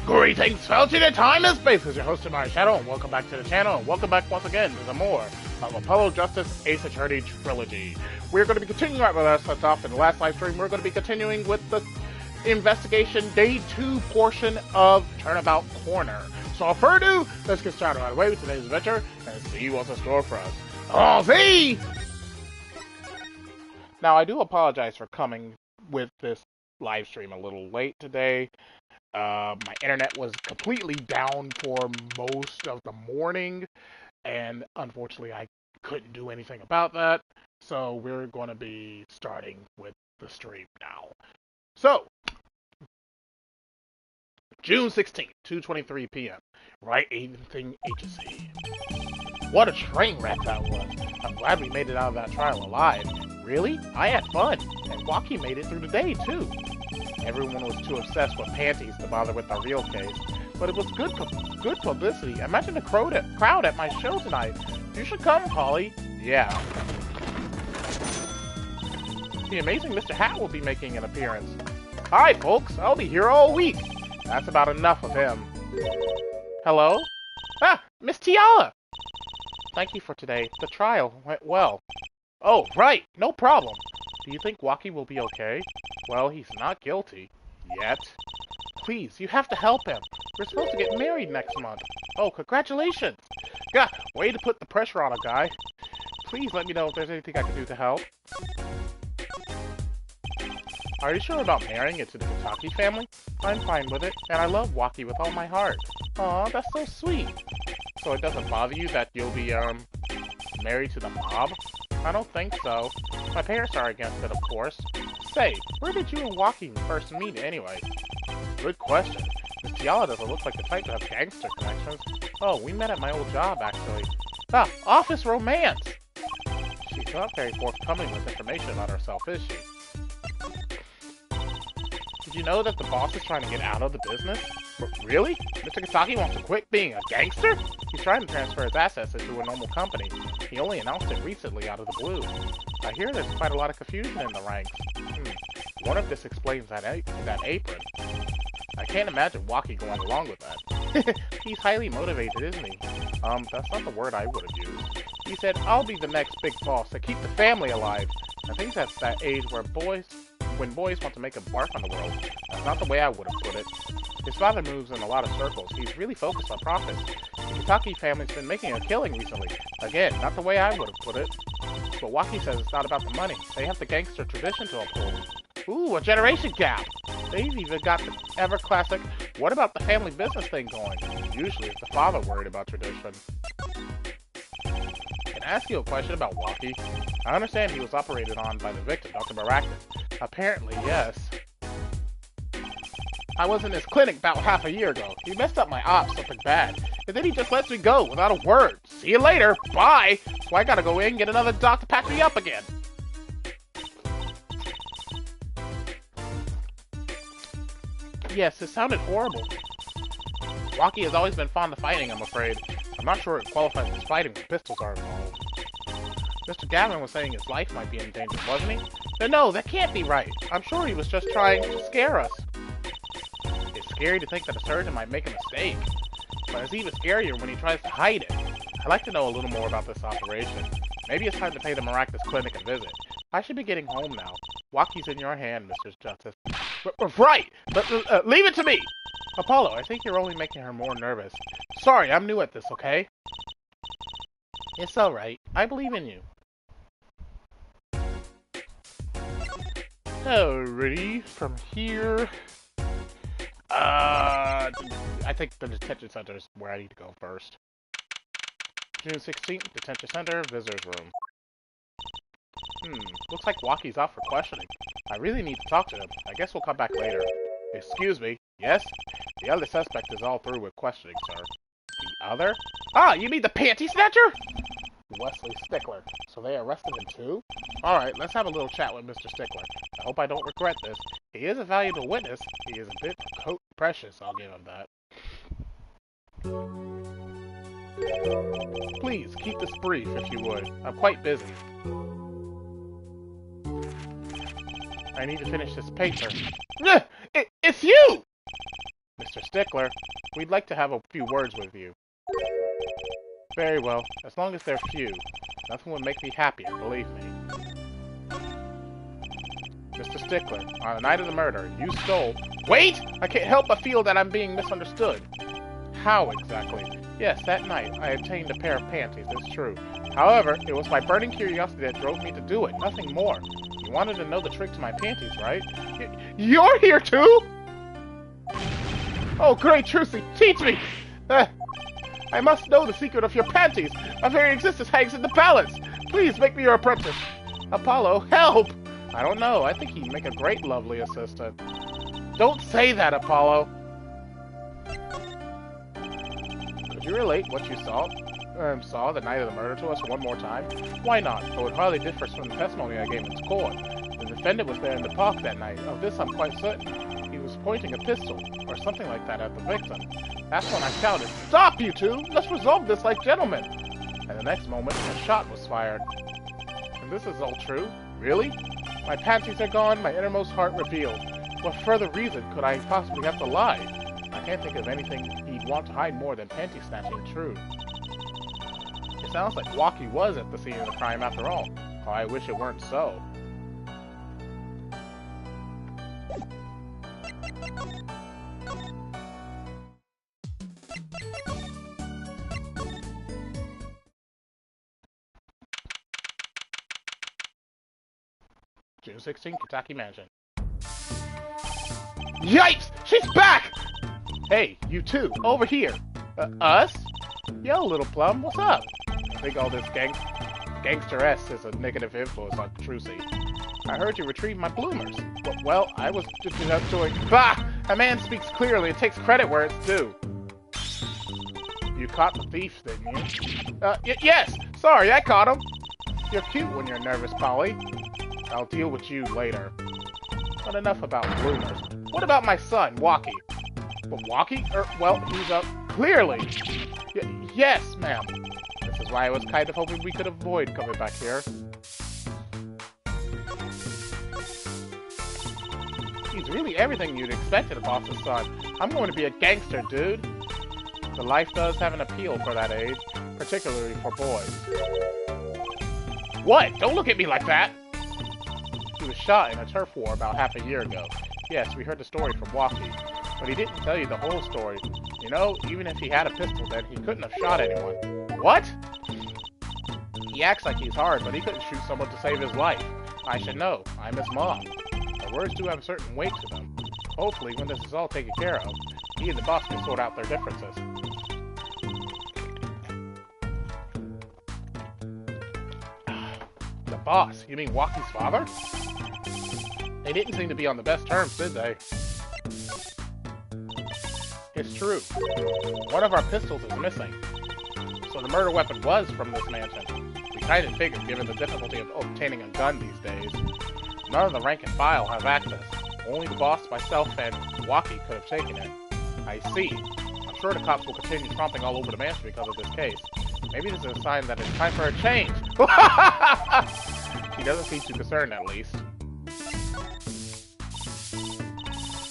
Greetings, fellas, in time and space. This is your host, TheAmariaShadow, and welcome back to the channel, and welcome back once again to some more of Apollo Justice Ace Attorney Trilogy. We're going to be continuing right where we left off in the last live stream. We're going to be continuing with the investigation day 2 portion of Turnabout Corner. So without further ado, let's get started right away with today's adventure and see what's in store for us. Oh, see! Now, I do apologize for coming with this live stream a little late today. My internet was completely down for most of the morning, and unfortunately I couldn't do anything about that, so we're going to be starting with the stream now. So, June 16th, 2:23 p.m. Right Anything Agency. What a train wreck that was. I'm glad we made it out of that trial alive. Really? I had fun, and Waki made it through the day, too. Everyone was too obsessed with panties to bother with the real case, but it was good publicity. Imagine the crowd at my show tonight. You should come, Polly. Yeah. The amazing Mr. Hat will be making an appearance. Hi, folks. I'll be here all week. That's about enough of him. Hello? Ah, Miss Tiala! Thank you for today. The trial went well. Oh, right. No problem. Do you think Waki will be okay? Well, he's not guilty. Yet. Please, you have to help him. We're supposed to get married next month. Oh, congratulations! Gah, way to put the pressure on a guy. Please let me know if there's anything I can do to help. Are you sure about marrying into the Kentucky family? I'm fine with it, and I love Waki with all my heart. Aw, that's so sweet. So it doesn't bother you that you'll be, married to the mob? I don't think so. My parents are against it, of course. Say, where did you and Waki first meet, anyway? Good question. Miss Tiala doesn't look like the type to have gangster connections. Oh, we met at my old job, actually. Ah, office romance! She's not very forthcoming with information about herself, is she? Did you know that the boss is trying to get out of the business? Really? Mr. Kasaki wants to quit being a gangster? He's trying to transfer his assets into a normal company. He only announced it recently out of the blue. I hear there's quite a lot of confusion in the ranks. One of this explains that apron. I can't imagine Waki going along with that. He's highly motivated, isn't he? That's not the word I would have used. He said, I'll be the next big boss to keep the family alive. I think that's that age where when boys want to make a mark on the world. That's not the way I would have put it. His father moves in a lot of circles. He's really focused on profits. The Kentucky family's been making a killing recently. Again, not the way I would have put it. But Waki says it's not about the money. They have the gangster tradition to uphold. Ooh, a generation gap! They've even got the ever-classic, what about the family business thing going? Usually it's the father worried about tradition. Can I ask you a question about Waki? I understand he was operated on by the victim, Dr. Maractus. Apparently, yes. I was in his clinic about half a year ago. He messed up my ops something bad. And then he just lets me go without a word. See you later. Bye. So I gotta go in and get another doc to patch me up again. Yes, it sounded horrible. Waki has always been fond of fighting, I'm afraid. I'm not sure it qualifies as fighting when pistols are involved. Mr. Gavin was saying his life might be in danger, wasn't he? No, that can't be right. I'm sure he was just trying to scare us. It's scary to think that a surgeon might make a mistake. But it's even scarier when he tries to hide it. I'd like to know a little more about this operation. Maybe it's time to pay the Maractus Clinic a visit. I should be getting home now. Waki's in your hand, Mr. Justice. Right! But leave it to me! Apollo, I think you're only making her more nervous. Sorry, I'm new at this, okay? It's alright. I believe in you. Alrighty, from here... I think the detention center is where I need to go first. June 16th, detention center, visitors room. Looks like Waki's out for questioning. I really need to talk to him. I guess we'll come back later. Excuse me. Yes? The other suspect is all through with questioning, sir. The other? Ah, you mean the panty snatcher? Wesley Stickler. So they arrested him too? Alright, let's have a little chat with Mr. Stickler. I hope I don't regret this. He is a valuable witness. He is a bit precious, I'll give him that. Please, keep this brief if you would. I'm quite busy. I need to finish this paper. It's you! Mr. Stickler, we'd like to have a few words with you. Very well, as long as they're few. Nothing would make me happier, believe me. Mr. Stickler, on the night of the murder, you stole... Wait! I can't help but feel that I'm being misunderstood. How exactly? Yes, that night, I obtained a pair of panties, it's true. However, it was my burning curiosity that drove me to do it, nothing more. You wanted to know the trick to my panties, right? You're here too?! Oh, great Trucy, teach me! I must know the secret of your panties! My very existence hangs in the balance! Please make me your apprentice! Apollo, help! I don't know, I think he'd make a great lovely assistant. Don't say that, Apollo! Could you relate what you saw the night of the murder to us one more time? Why not? Though it hardly differs from the testimony I gave in court. The defendant was there in the park that night. Of this I'm quite certain. He was pointing a pistol, or something like that, at the victim. That's when I shouted, "Stop, you two! Let's resolve this like gentlemen!" And the next moment, a shot was fired. And this is all true? Really? My panties are gone, my innermost heart revealed. What further reason could I possibly have to lie? I can't think of anything he'd want to hide more than panty snatching true. It sounds like Waki was at the scene of the crime after all. Oh, I wish it weren't so. June 16, Kentucky Mansion. Yipes! She's back! Hey, you two, over here. Us? Yo, little plum, what's up? I think all this gangster-esque is a negative influence on Trucy. I heard you retrieved my bloomers. Well, I was just doing... Bah! A man speaks clearly and takes credit where it's due. You caught the thief, didn't you? Yes! Sorry, I caught him! You're cute when you're nervous, Polly. I'll deal with you later. But enough about bloomers. What about my son, Waki? What, Waki? Well, he's up... Clearly! Yes, ma'am. This is why I was kind of hoping we could avoid coming back here. He's really everything you'd expect in a boss's son. I'm going to be a gangster, dude. The life does have an appeal for that age, particularly for boys. What? Don't look at me like that! He was shot in a turf war about half a year ago. Yes, we heard the story from Waki, but he didn't tell you the whole story. You know, even if he had a pistol then, he couldn't have shot anyone. What? He acts like he's hard, but he couldn't shoot someone to save his life. I should know. I'm his mom. The words do have a certain weight to them. Hopefully, when this is all taken care of, he and the boss can sort out their differences. The boss? You mean Waki's father? They didn't seem to be on the best terms, did they? It's true. One of our pistols is missing. So the murder weapon was from this mansion. We kind of figured, given the difficulty of obtaining a gun these days. None of the rank and file have access. Only the boss, myself, and Waki could have taken it. I see. I'm sure the cops will continue tromping all over the mansion because of this case. Maybe this is a sign that it's time for a change. She doesn't seem too concerned, at least.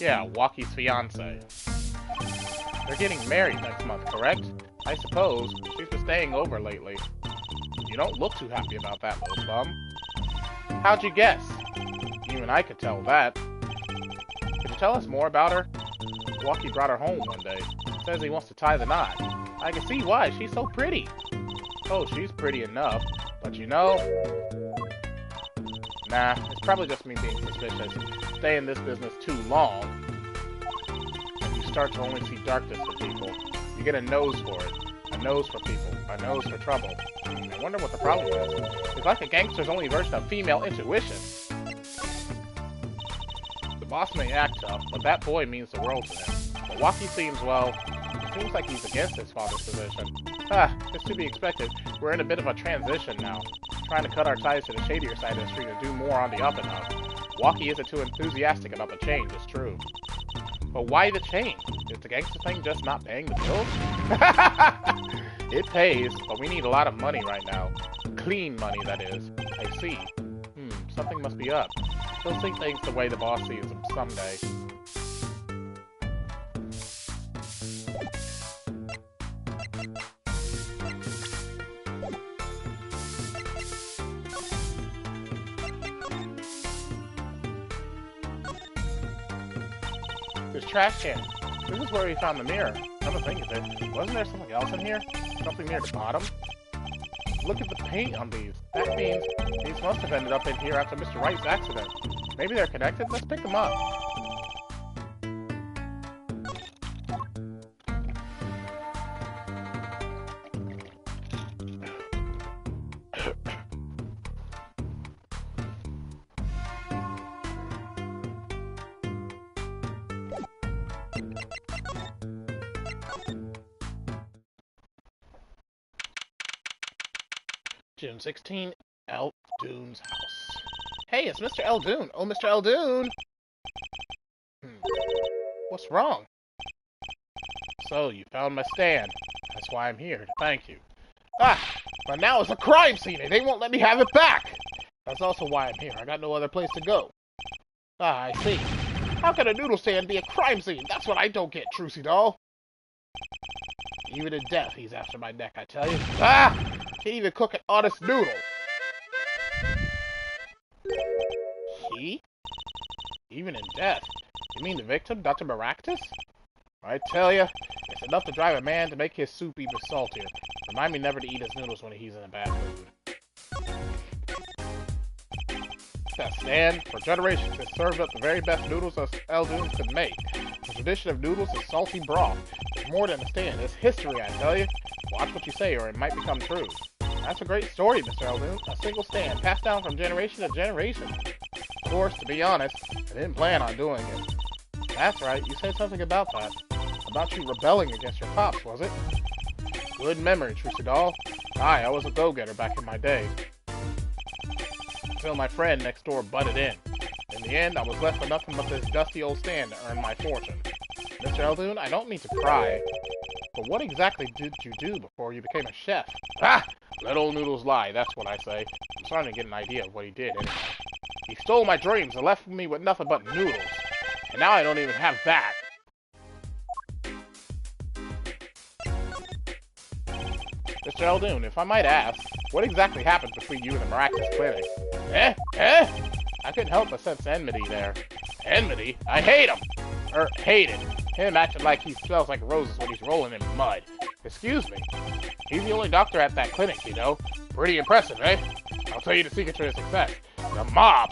Yeah, Waki's fiancé. They're getting married next month, correct? I suppose. She's been staying over lately. You don't look too happy about that, little bum. How'd you guess? Even I could tell that. Could you tell us more about her? Waki brought her home one day. Says he wants to tie the knot. I can see why. She's so pretty. Oh, she's pretty enough. But you know... Nah, it's probably just me being suspicious. Stay in this business too long, and you start to only see darkness for people. You get a nose for it. A nose for people. A nose for trouble. I wonder what the problem is. It's like a gangster's only version of female intuition. The boss may act tough, but that boy means the world to him. But Waki seems, well, it seems like he's against his father's position. It's to be expected. We're in a bit of a transition now. Trying to cut our ties to the shadier side of the street and do more on the up and up. Waki isn't too enthusiastic about the change, it's true. But why the change? Is the gangster thing just not paying the bills? It pays, but we need a lot of money right now. Clean money, that is. I see. Something must be up. He'll see things the way the boss sees them someday. This trash can. This is where we found the mirror. Come to think of it, wasn't there something else in here? Something near the bottom? Look at the paint on these. That means these must have ended up in here after Mr. Wright's accident. Maybe they're connected? Let's pick them up. June 16, Eldoon's house. Hey, it's Mr. Eldoon. Oh, Mr. Eldoon! What's wrong? So, you found my stand. That's why I'm here, to thank you. Ah! But now it's a crime scene and they won't let me have it back! That's also why I'm here. I got no other place to go. Ah, I see. How can a noodle stand be a crime scene? That's what I don't get, Trucy doll. Even in death, he's after my neck, I tell you. Ah! Can't even cook an honest noodle. He? Even in death? You mean the victim, Dr. Maractus? I tell you, it's enough to drive a man to make his soup even saltier. Remind me never to eat his noodles when he's in a bad mood. That stand, for generations, has served up the very best noodles us Eldoons could make. The tradition of noodles is salty broth. It's more than a stand, it's history, I tell you. Watch what you say, or it might become true. That's a great story, Mr. Eldoon. A single stand, passed down from generation to generation. Of course, to be honest, I didn't plan on doing it. That's right, you said something about that. About you rebelling against your pops, was it? Good memory, Trucy doll. Aye, I was a go-getter back in my day. Until my friend next door butted in. In the end, I was left with nothing but this dusty old stand to earn my fortune. Mr. Eldoon, I don't mean to cry, but what exactly did you do before you became a chef? Ah! Let old noodles lie, that's what I say. I'm starting to get an idea of what he did, anyway. He stole my dreams and left me with nothing but noodles. And now I don't even have that. Mr. Eldoon, if I might ask, what exactly happened between you and the Maractus Clinic? I couldn't help but sense enmity there. Enmity? I hate him! Hated. Him acting like he smells like roses when he's rolling in mud. Excuse me. He's the only doctor at that clinic, you know. Pretty impressive, eh? I'll tell you the secret to his success. The mob!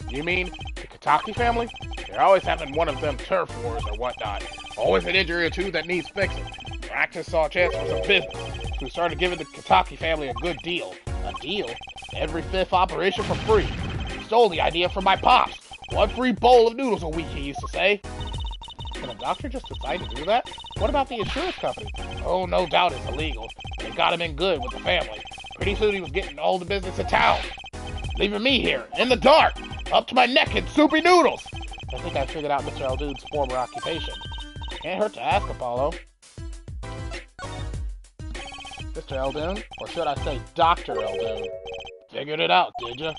You mean the Kataki family? They're always having one of them turf wars or whatnot. Always an injury or two that needs fixing. Maractus saw a chance for some business, so started giving the Kataki family a good deal. A deal? Every fifth operation for free. Stole the idea from my pops. One free bowl of noodles a week, he used to say. Can a doctor just decide to do that? What about the insurance company? Oh, no doubt it's illegal. They got him in good with the family. Pretty soon he was getting all the business in town. Leaving me here, in the dark, up to my neck in soupy noodles. I think I figured out Mr. Eldoon's former occupation. Can't hurt to ask, Apollo. Mr. Eldoon, or should I say Dr. Eldoon? Figured it out, did ya?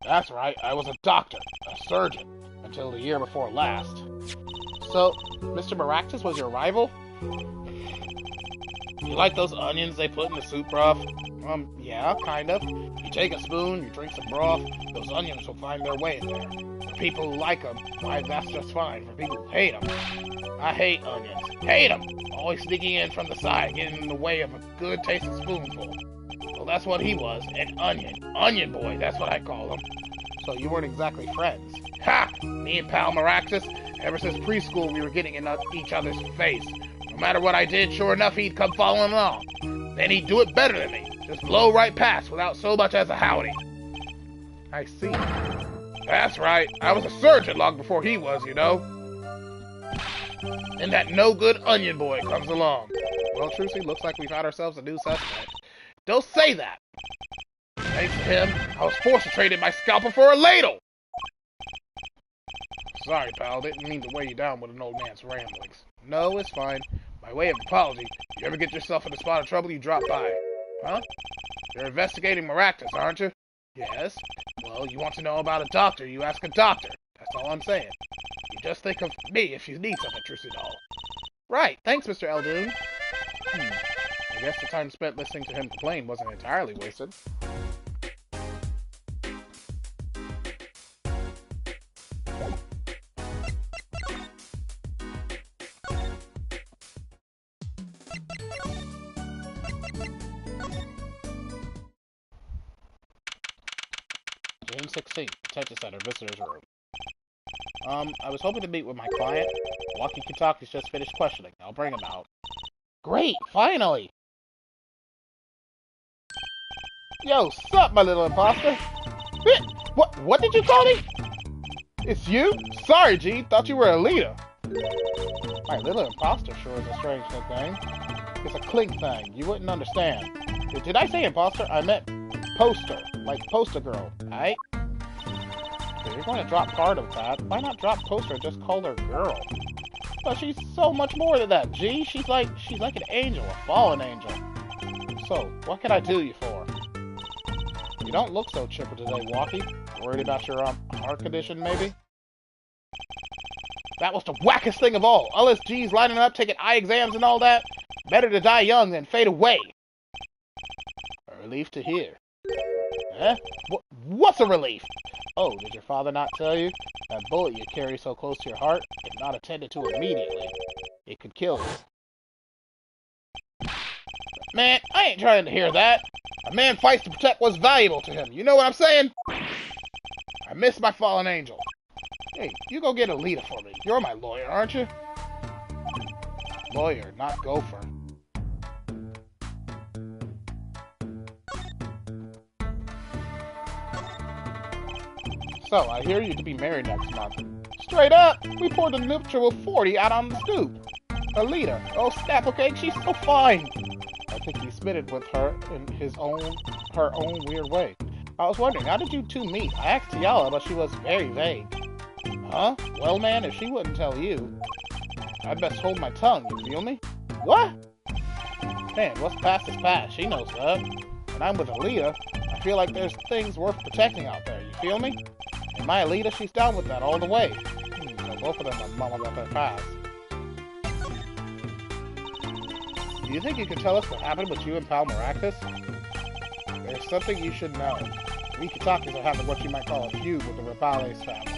That's right, I was a doctor, a surgeon, until the year before last. So, Mr. Maractus was your rival? You like those onions they put in the soup broth? Yeah, kind of. You take a spoon, you drink some broth, those onions will find their way in there. For people who like them, why, that's just fine. For people who hate them, I hate onions. Hate them! Always sneaking in from the side, getting in the way of a good tasting spoonful. Well, that's what he was, an onion. Onion boy, that's what I call him. So you weren't exactly friends. Ha! Me and pal Maractus, ever since preschool we were getting in each other's face. No matter what I did, sure enough, he'd come following along. Then he'd do it better than me. Just blow right past without so much as a howdy. I see. That's right. I was a surgeon long before he was, you know. And that no-good onion boy comes along. Well, Trucy, looks like we've had ourselves a new suspect. Don't say that. Thanks to him, I was forced to trade in my scalpel for a ladle. Sorry, pal. Didn't mean to weigh you down with an old man's ramblings. No, it's fine. By way of apology, you ever get yourself in a spot of trouble, you drop by. Huh? You're investigating Maractus, aren't you? Yes. Well, you want to know about a doctor, you ask a doctor. That's all I'm saying. You just think of me if you need something, Trucy doll. Right. Thanks, Mr. Eldoon. I guess the time spent listening to him complain wasn't entirely wasted. June 16th, Detention Center, Visitor's Room. I was hoping to meet with my client. Walkie-talkie's just finished questioning. I'll bring him out. Great, finally! Yo, sup, my little imposter? What did you call me? It's you? Sorry, G. Thought you were a leader. My little imposter sure is a strange nickname. It's a clink thing. You wouldn't understand. Did I say imposter? I meant poster. Like poster girl, right? If you're going to drop part of that, why not drop poster and just call her girl? But she's so much more than that, G. She's like an angel, a fallen angel. So, what can I do you for? You don't look so chipper today, Walkie. Worried about your heart condition, maybe? That was the wackest thing of all. All us G's lining up, taking eye exams and all that. Better to die young than fade away. A relief to hear. Huh? What's a relief? Oh, did your father not tell you? That bullet you carry so close to your heart, if not attended to immediately, it could kill you. Man, I ain't trying to hear that. A man fights to protect what's valuable to him. You know what I'm saying? I miss my fallen angel. Hey, you go get a leader for me. You're my lawyer, aren't you? Lawyer, not gopher. So, I hear you to be married next month. Straight up! We poured the nuptial 40 out on the stoop. A leader. Oh, snapple cake, she's so fine! I think he smitten with her in her own weird way. I was wondering, how did you two meet? I asked Tiala, but she was very vague. Huh? Well, man, if she wouldn't tell you, I'd best hold my tongue, you feel me? What? Man, what's past is past, she knows that. When I'm with Alita, I feel like there's things worth protecting out there, you feel me? And my Alita, she's down with that all the way. So both of them are mama got their past. Do you think you can tell us what happened with you and Pal Maractus? There's something you should know. We Kitakas are having what you might call a feud with the Rivales family.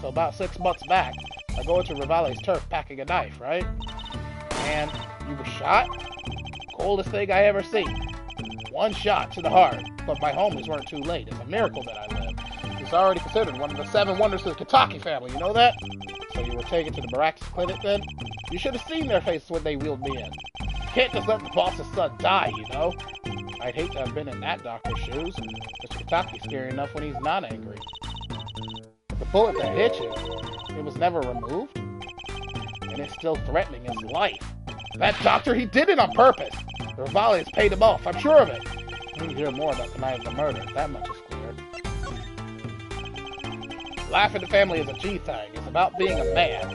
So about 6 months back, I go into Rivales' turf packing a knife, right? And you were shot? Coldest thing I ever seen. 1 shot to the heart, but my homies weren't too late. It's a miracle that I lived. It's already considered one of the 7 wonders of the Kitaki family, you know that? So you were taken to the Maractus clinic then? You should have seen their faces when they wheeled me in. You can't just let the boss's son die, you know? I'd hate to have been in that doctor's shoes. Mr. Kitaki's scary enough when he's not angry. The bullet that hit you, it was never removed? And it's still threatening his life. That doctor, he did it on purpose! The Rivales paid him off, I'm sure of it! We need to hear more about the night of the murder, that much is clear. Life in the family is a G thing, it's about being a man.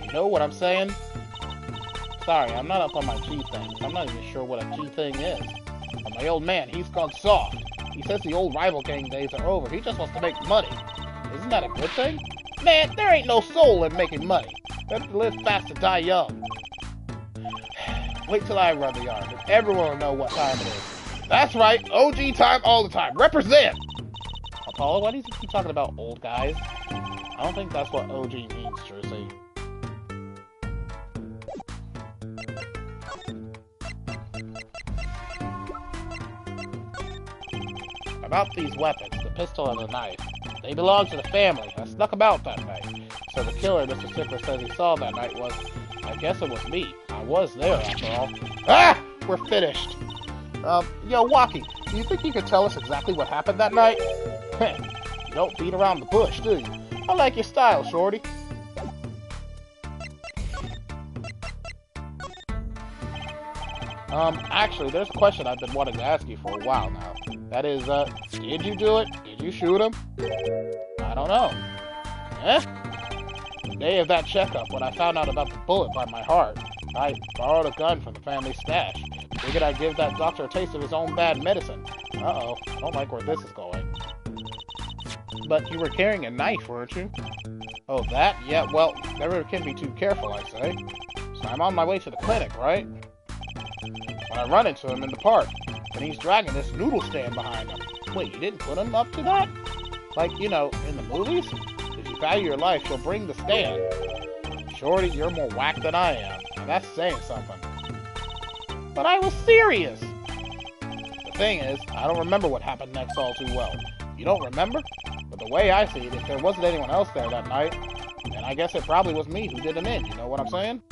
You know what I'm saying? Sorry, I'm not up on my G things. I'm not even sure what a G thing is. But my old man, he's gone soft. He says the old rival gang days are over. He just wants to make money. Isn't that a good thing? Man, there ain't no soul in making money. Better to live fast and die young. Wait till I run the yard, and everyone will know what time it is. That's right, OG time all the time. Represent! Apollo, why do you keep talking about old guys? I don't think that's what OG means, Jersey. About these weapons, the pistol and the knife. They belong to the family. I snuck them out that night. So the killer Mr. Sickler says he saw that night was... I guess it was me. I was there, after all. Ah! We're finished. Yo, Walkie, do you think you could tell us exactly what happened that night? You don't beat around the bush, do you? I like your style, shorty. Actually, there's a question I've been wanting to ask you for a while now. That is, did you do it? Did you shoot him? I don't know. Eh? The day of that checkup, when I found out about the bullet by my heart, I borrowed a gun from the family stash. Figured I'd give that doctor a taste of his own bad medicine. Uh-oh, I don't like where this is going. But you were carrying a knife, weren't you? Oh, that? Yeah, well, never can be too careful, I say. So I'm on my way to the clinic, right? When I run into him in the park, and he's dragging this noodle stand behind him. Wait, you didn't put him up to that? Like, you know, in the movies? If you value your life, you'll bring the stand. Shorty, you're more whack than I am, and that's saying something. But I was serious! The thing is, I don't remember what happened next all too well. You don't remember? The But the way I see it, if there wasn't anyone else there that night, then I guess it probably was me who did him in, you know what I'm saying?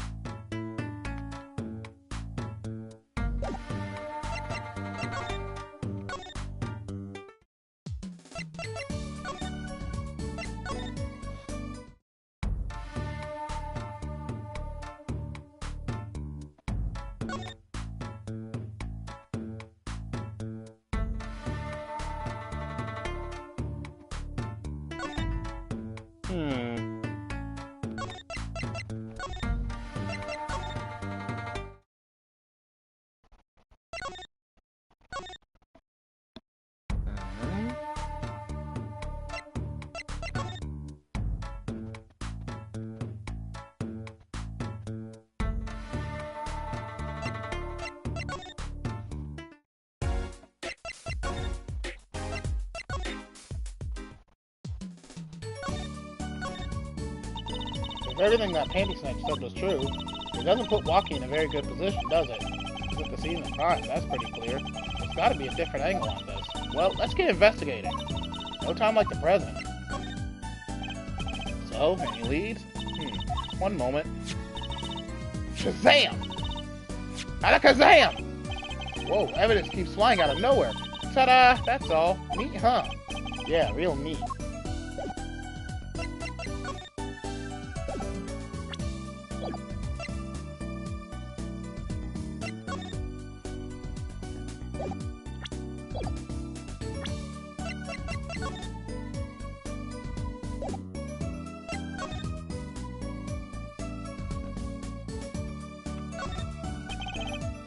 If everything that Panty Snatch said was true, it doesn't put Waki in a very good position, does it? With the scene of crime, that's pretty clear. There's gotta be a different angle on this. Well, let's get investigating. No time like the present. So, any leads? One moment. Shazam! Alakazam! Whoa, evidence keeps flying out of nowhere. Ta-da! That's all. Neat, huh? Yeah, real neat.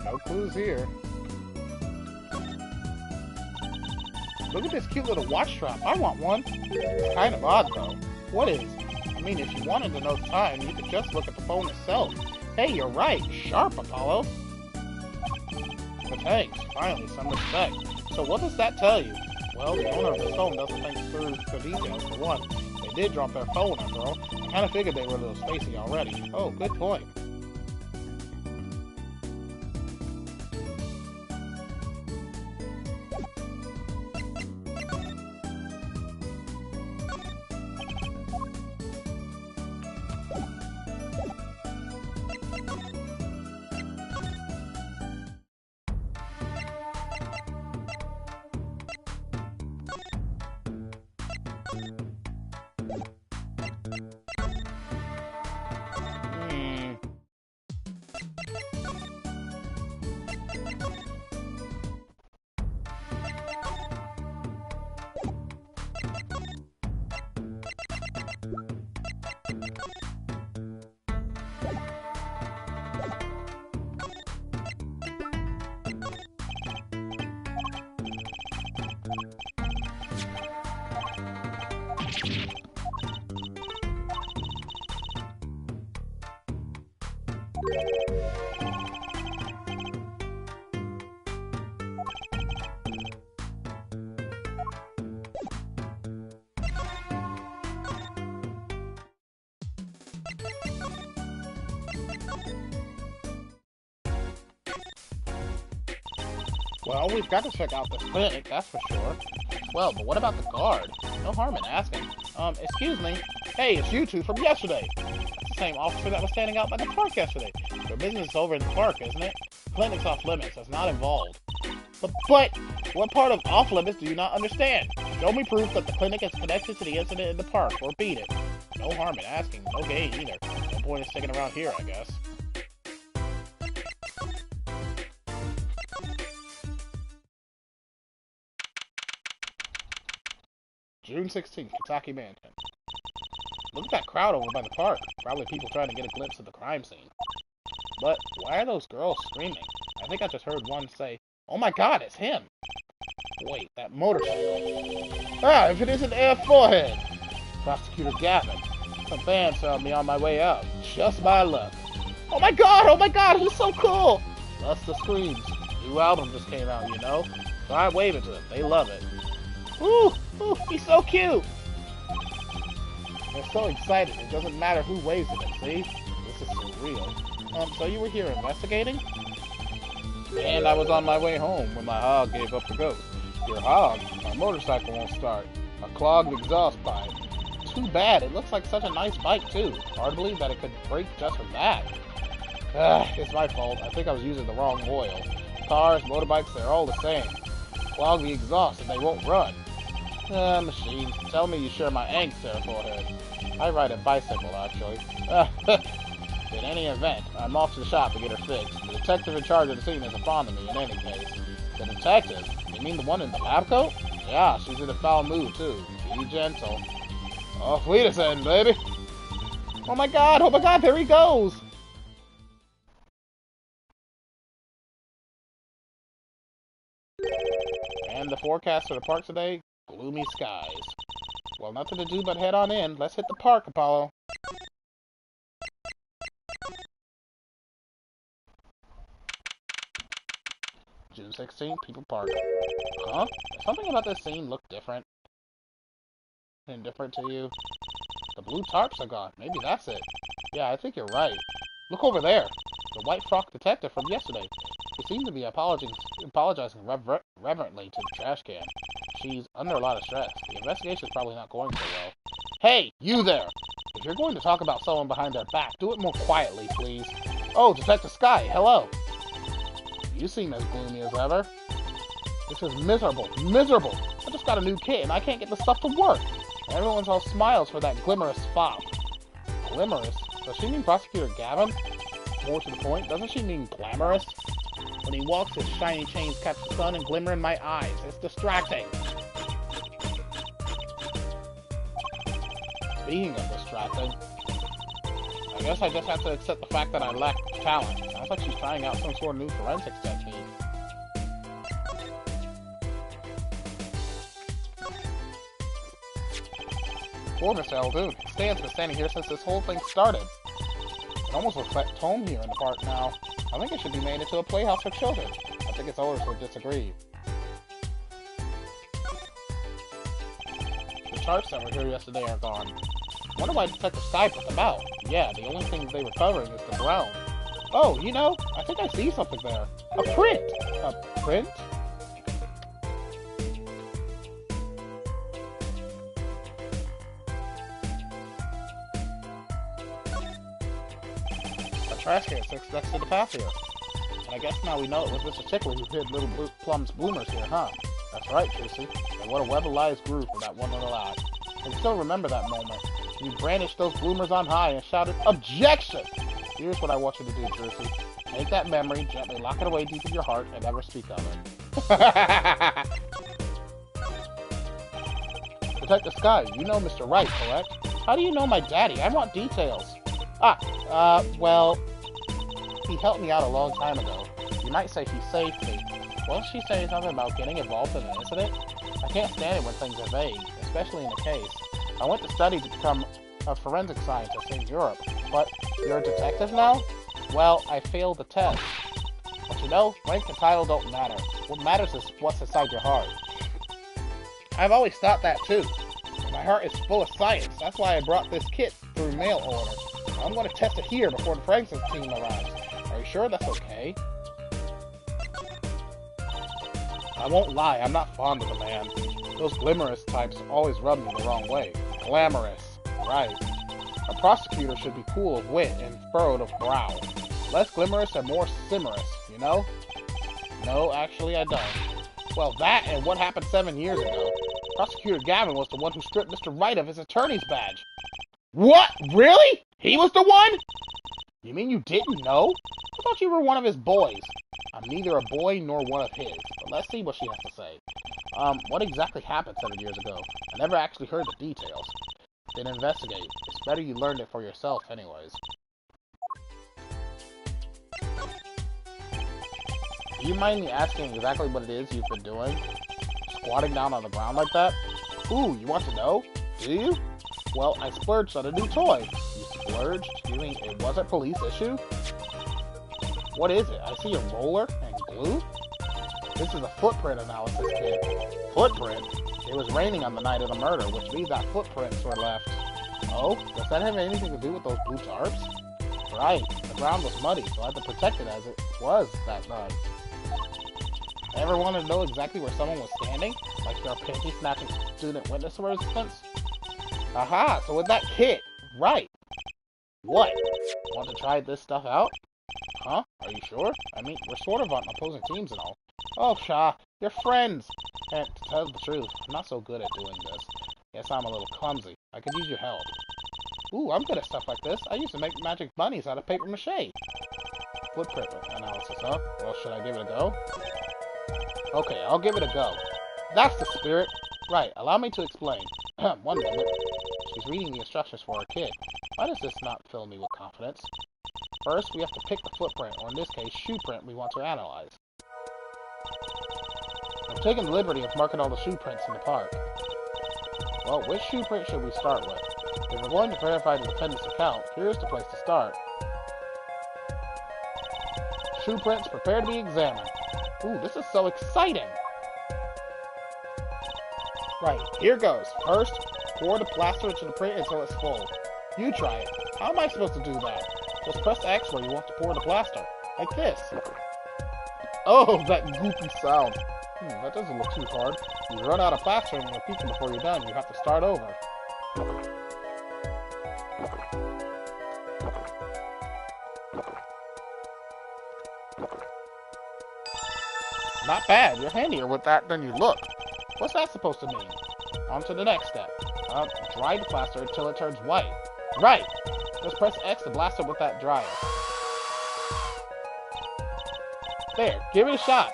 No clues here. Look at this cute little watch strap. I want one. It's kind of odd, though. What is? I mean, if you wanted to know the time, you could just look at the phone itself. Hey, you're right. Sharp, Apollo. But thanks. Finally, some respect. So what does that tell you? Well, the owner of the phone doesn't think through the details, for one. They did drop their phone, after all. I kind of figured they were a little spacey already. Oh, good point. Well, we've got to check out this clinic, that's for sure. Well, but what about the guard? No harm in asking. Excuse me. Hey, it's you two from yesterday. It's the same officer that was standing out by the park yesterday. Your business is over in the park, isn't it? Clinic's off limits, that's not involved. But what part of off limits do you not understand? Show me proof that the clinic is connected to the incident in the park, or beat it. No harm in asking, no gain either. No point in sticking around here, I guess. June 16th, Kentucky Mansion. Look at that crowd over by the park. Probably people trying to get a glimpse of the crime scene. But why are those girls screaming? I think I just heard one say, "Oh my god, it's him!" Wait, that motorcycle. Ah, if it isn't Air Forehead! Prosecutor Gavin. Some fans found me on my way out. Just my luck. Oh my god, he's so cool! Plus the screams. New album just came out, you know? Try waving to them, they love it. Ooh, he's so cute! They're so excited, it doesn't matter who waves at them, see? This is surreal. So you were here investigating? And I was on my way home when my hog gave up the ghost. Your hog? My motorcycle won't start. A clogged exhaust pipe. Too bad, it looks like such a nice bike too. Hard to believe that it could break just from that. It's my fault. I think I was using the wrong oil. Cars, motorbikes, they're all the same. Clog the exhaust and they won't run. Machines, tell me you share my angst there, forehead. I ride a bicycle, actually. In any event, I'm off to the shop to get her fixed. The detective in charge of the scene isn't fond of me in any case. The detective? You mean the one in the lab coat? Yeah, she's in a foul mood, too. Be gentle. Oh, wait a second, baby. Oh my god, there he goes! And the forecast for the park today? Gloomy skies. Well, nothing to do but head on in. Let's hit the park, Apollo. June 16th, People Park. Huh? Does something about this scene look different? Indifferent to you? The blue tarps are gone. Maybe that's it. Yeah, I think you're right. Look over there. The white frock detective from yesterday. She seemed to be apologizing reverently to the trash can. She's under a lot of stress. The investigation's probably not going so well. Hey, you there! If you're going to talk about someone behind their back, do it more quietly, please. Oh, Detective Sky, hello! You seem as gloomy as ever. This is miserable. Miserable! I just got a new kit and I can't get the stuff to work. Everyone's all smiles for that glimmerous fop. Glimmerous? Does she mean Prosecutor Gavin? More to the point, doesn't she mean glamorous? When he walks, his shiny chains catch the sun and glimmer in my eyes. It's distracting. Speaking of distracting, I guess I just have to accept the fact that I lack talent. Sounds like she's trying out some sort of new forensics technique. Poor Mr. Eldoon. Stan's been standing here since this whole thing started. It almost looks like home here in the park now. I think it should be made into a playhouse for children. I think its owners would disagree. The charts that were here yesterday are gone. Wonder why Detective Sky put them out. Yeah, the only thing they were covering is the ground. Oh, you know, I think I see something there. A print! A print? Trash can sits next to the patio. And I guess now we know it was Mr. Tickler who hid little Plum's bloomers here, huh? That's right, Tracy. And what a web of lies grew from that one little eye. I can still remember that moment. You brandished those bloomers on high and shouted, "Objection!" Here's what I want you to do, Tracy. Take that memory, gently lock it away deep in your heart, and never speak of it. Detective Sky, you know Mr. Wright, correct? How do you know my daddy? I want details. Well, he helped me out a long time ago. You might say he saved me. Won't she say something about getting involved in an incident? I can't stand it when things are vague, especially in a case. I went to study to become a forensic scientist in Europe, but you're a detective now? Well, I failed the test. But you know, rank and title don't matter. What matters is what's inside your heart. I've always thought that too. My heart is full of science. That's why I brought this kit through mail order. I'm going to test it here before the forensics team arrives. Are you sure that's okay? I won't lie, I'm not fond of the man. Those glamorous types always rub me the wrong way. Glamorous. Right. A prosecutor should be cool of wit and furrowed of brow. Less glamorous and more simorous, you know? No, actually I don't. Well, that and what happened 7 years ago. Prosecutor Gavin was the one who stripped Mr. Wright of his attorney's badge. What? Really? He was the one? You mean you didn't know? I thought you were one of his boys. I'm neither a boy nor one of his, but let's see what she has to say. What exactly happened 7 years ago? I never actually heard the details. Then investigate. It's better you learned it for yourself anyways. Do you mind me asking exactly what it is you've been doing? Squatting down on the ground like that? Ooh, you want to know? Do you? Well, I splurged on a new toy. You splurged? You mean it wasn't police issue? What is it? I see a roller and glue? This is a footprint analysis kit. Footprint? It was raining on the night of the murder, which means that footprints were left. Oh? Does that have anything to do with those blue tarps? Right. The ground was muddy, so I had to protect it as it was that night. Ever wanted to know exactly where someone was standing? Like your panty snatching student witness, for instance? Aha, so with that kid. Right. What? Want to try this stuff out? Huh? Are you sure? I mean, we're sort of on opposing teams and all. Oh, Shaw, you're friends! And to tell the truth, I'm not so good at doing this. Guess I'm a little clumsy. I could use your help. Ooh, I'm good at stuff like this. I used to make magic bunnies out of paper mache. Footprint analysis, huh? Well, should I give it a go? Okay, I'll give it a go. That's the spirit! Right, allow me to explain. One moment. She's reading the instructions for her kid. Why does this not fill me with confidence? First, we have to pick the footprint, or in this case, shoe print we want to analyze. I'm taking the liberty of marking all the shoe prints in the park. Well, which shoe print should we start with? If we're going to verify the defendant's account, here's the place to start. Shoe prints, prepare to be examined. Ooh, this is so exciting! Right, here goes. First, pour the plaster into the print until it's full. You try it. How am I supposed to do that? Just press X where you want to pour the plaster. Like this. Oh, that goofy sound. That doesn't look too hard. You run out of plaster and you're peeking before you're done. You have to start over. Not bad. You're handier with that than you look. What's that supposed to mean? On to the next step. Dry the plaster until it turns white. Right! Just press X to blast it with that dryer. There, give it a shot.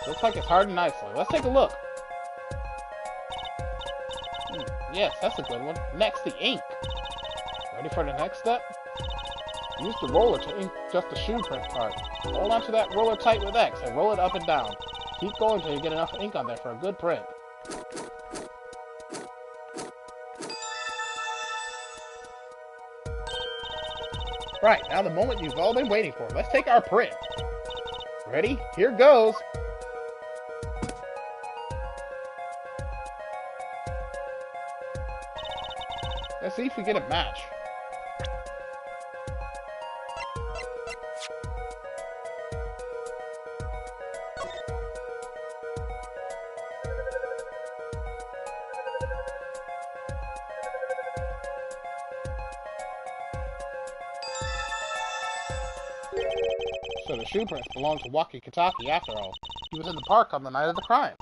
Looks like it's hardened nicely. Let's take a look. Yes, that's a good one. Next, the ink. Ready for the next step? Use the roller to ink just the shoe print part. Hold onto that roller tight with X and roll it up and down. Keep going until you get enough ink on there for a good print. Right, now the moment you've all been waiting for. Let's take our print. Ready? Here goes! Let's see if we get a match. So the shoe prints belong to Waki Kitaki after all. He was in the park on the night of the crime.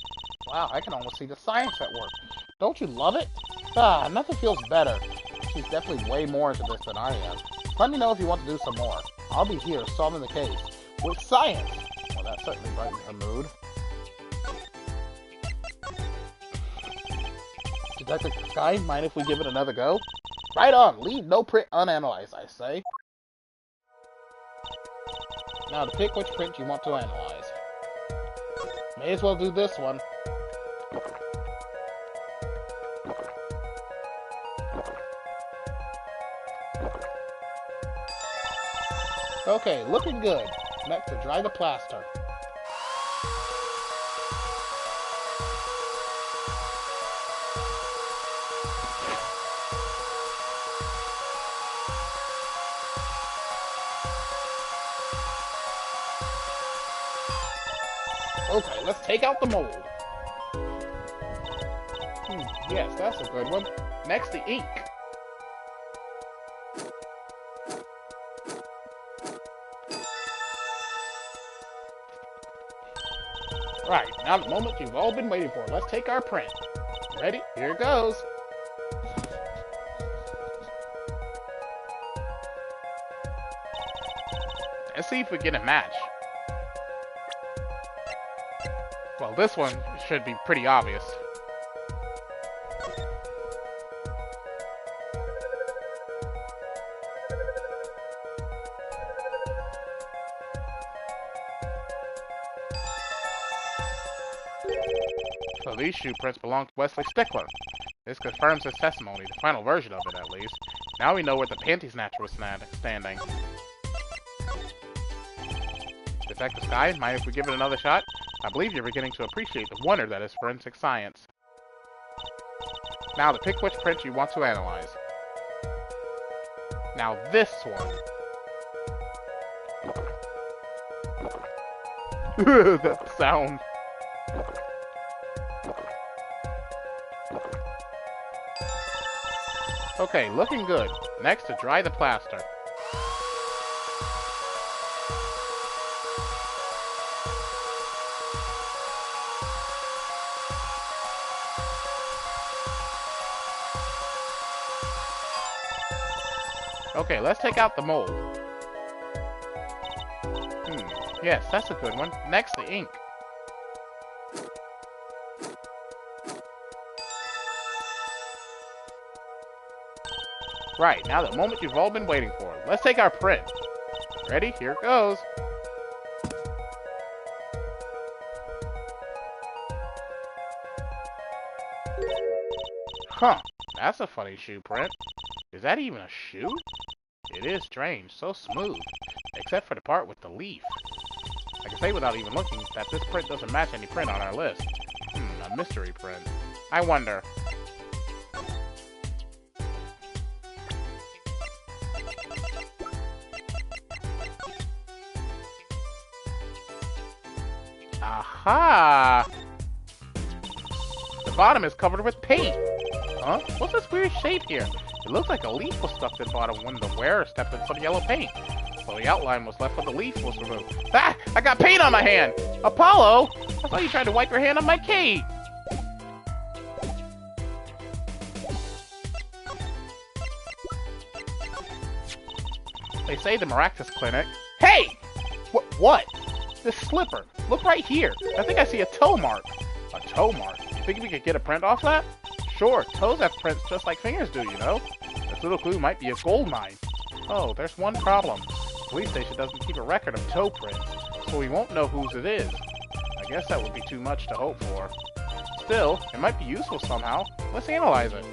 Wow, I can almost see the science at work. Don't you love it? Ah, nothing feels better. She's definitely way more into this than I am. Let me know if you want to do some more. I'll be here solving the case. With science! Well, that certainly brightens her mood. Detective Sky, mind if we give it another go? Right on! Leave no print unanalyzed, I say. Now to pick which print you want to analyze. May as well do this one. Okay, looking good. Next to dry the plaster. Okay, let's take out the mold. Yes, that's a good one. Next, the ink. Right, now the moment you've all been waiting for. Let's take our print. Ready? Here it goes. Let's see if we get a match. Well, this one should be pretty obvious. So these shoe prints belong to Wesley Stickler. This confirms his testimony, the final version of it at least. Now we know where the panty snatcher was standing. Detective Sky, mind if we give it another shot? I believe you're beginning to appreciate the wonder that is forensic science. Now to pick which print you want to analyze. Now this one. That sound. Okay, looking good. Next to dry the plaster. Okay, let's take out the mold. Yes, that's a good one. Next, the ink. Right, now the moment you've all been waiting for. Let's take our print. Ready? Here it goes. Huh, that's a funny shoe print. Is that even a shoe? It is strange, so smooth. Except for the part with the leaf. I can say without even looking that this print doesn't match any print on our list. A mystery print. I wonder. Aha! The bottom is covered with paint. Huh? What's this weird shape here? It looks like a leaf was stuck to the bottom when the wearer stepped in some yellow paint. So the outline was left when the leaf was removed. Ah! I got paint on my hand! Apollo! I thought you tried to wipe your hand on my cape! They say the Maractus Clinic... Hey! What? This slipper. Look right here. I think I see a toe mark. A toe mark? You think we could get a print off that? Sure, toes have prints just like fingers do, you know? This little clue might be a gold mine. Oh, there's one problem. The police station doesn't keep a record of toe prints, so we won't know whose it is. I guess that would be too much to hope for. Still, it might be useful somehow. Let's analyze it.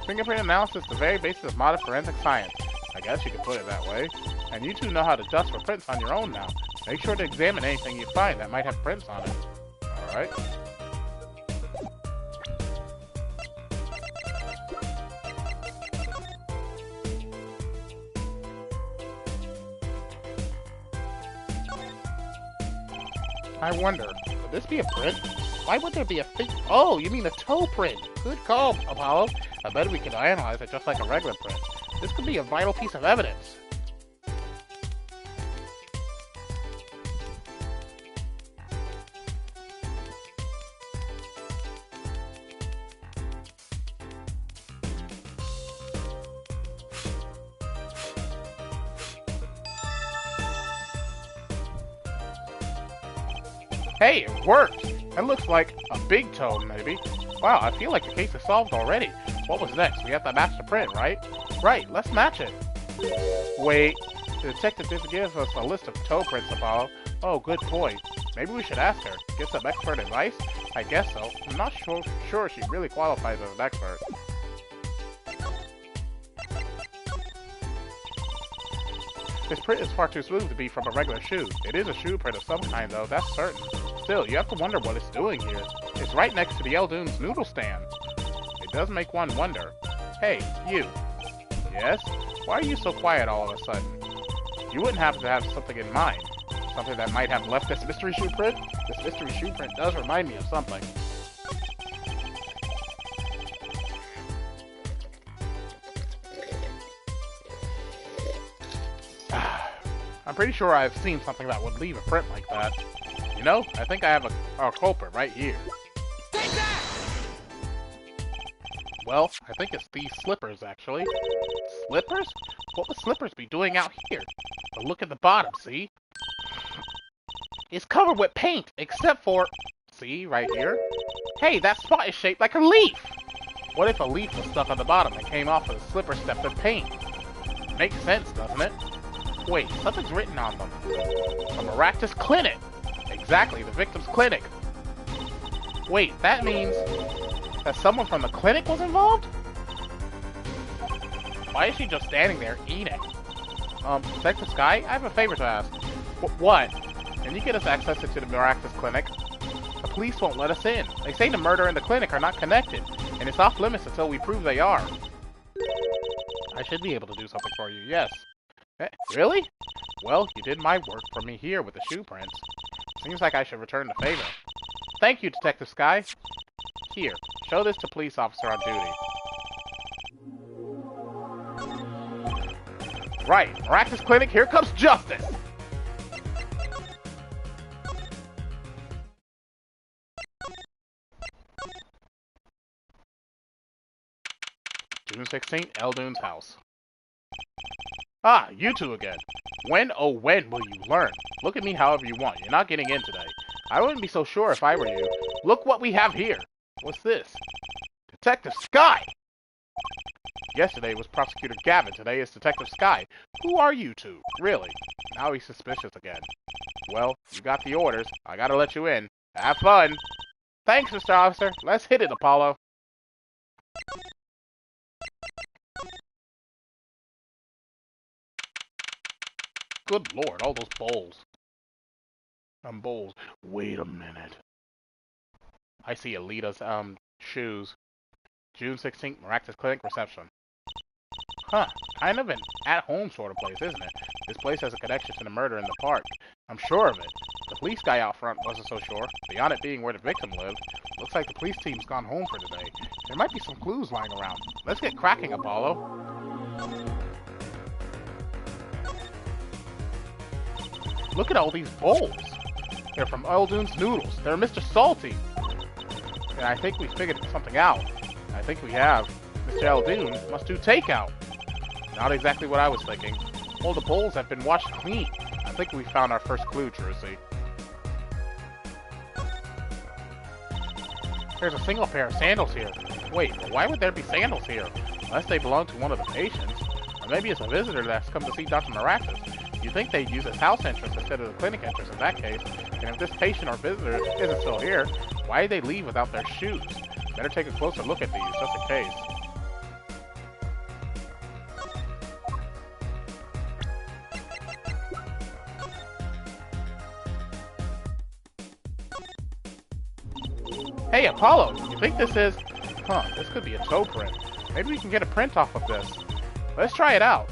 Fingerprint analysis is the very basis of modern forensic science. I guess you could put it that way. And you two know how to dust for prints on your own now. Make sure to examine anything you find that might have prints on it. Alright? I wonder, would this be a print? Why would there be a fake? Oh, you mean a toe print? Good call, Apollo. I bet we can analyze it just like a regular print. This could be a vital piece of evidence. Hey, it worked! That looks like a big toe, maybe. Wow, I feel like the case is solved already. What was next? We have to match the print, right? Right, let's match it. Wait, the detective didn't give us a list of toe prints, Apollo. Oh, good point. Maybe we should ask her. Get some expert advice? I guess so. I'm not sure she really qualifies as an expert. This print is far too smooth to be from a regular shoe. It is a shoe print of some kind, though, that's certain. Still, you have to wonder what it's doing here. It's right next to the Eldoon's noodle stand. It does make one wonder. Hey, you. Yes? Why are you so quiet all of a sudden? You wouldn't happen to have something in mind? Something that might have left this mystery shoe print? This mystery shoe print does remind me of something. I'm pretty sure I've seen something that would leave a print like that. You know, I think I have a culprit right here. Take that! Well, I think it's these slippers, actually. Slippers? What would slippers be doing out here? But look at the bottom, see? It's covered with paint, except for... See, right here? Hey, that spot is shaped like a leaf! What if a leaf was stuck on the bottom and came off of the slipper stepped in paint? Makes sense, doesn't it? Wait, something's written on them. A Maractus Clinic! Exactly, the victim's clinic. Wait, that means that someone from the clinic was involved? Why is she just standing there eating? Detective Sky, I have a favor to ask. What? Can you get us access into the Maractus Clinic? The police won't let us in. They say the murder and the clinic are not connected, and it's off limits until we prove they are. I should be able to do something for you, yes. Really? Well, you did my work for me here with the shoe prints. Seems like I should return the favor. Thank you, Detective Sky. Here, show this to police officer on duty. Right, Maractus Clinic, here comes justice! June 16th, Eldoon's house. Ah, you two again. When, oh when will you learn? Look at me however you want. You're not getting in today. I wouldn't be so sure if I were you. Look what we have here. What's this? Detective Sky! Yesterday was Prosecutor Gavin. Today is Detective Sky. Who are you two? Really? Now he's suspicious again. Well, you got the orders. I gotta let you in. Have fun. Thanks, Mr. Officer. Let's hit it, Apollo. Good lord, all those bowls. Bowls. Wait a minute. I see Alita's, shoes. June 16th, Maractus Clinic reception. Huh, kind of an at-home sort of place, isn't it? This place has a connection to the murder in the park. I'm sure of it. The police guy out front wasn't so sure. Beyond it being where the victim lived, looks like the police team's gone home for today. There might be some clues lying around. Let's get cracking, Apollo. Look at all these bowls. They're from Eldoon's Noodles. They're Mr. Salty. And I think we figured something out. I think we have. Mr. Eldoon must do takeout. Not exactly what I was thinking. All the bowls have been washed clean. I think we found our first clue, Trucy. There's a single pair of sandals here. Wait, why would there be sandals here? Unless they belong to one of the patients. Or maybe it's a visitor that's come to see Dr. Maractus. You'd think they'd use his house entrance instead of the clinic entrance in that case. And if this patient or visitor isn't still here, why did they leave without their shoes? Better take a closer look at these, just in case. Hey, Apollo, you think this is... Huh, this could be a toe print. Maybe we can get a print off of this. Let's try it out.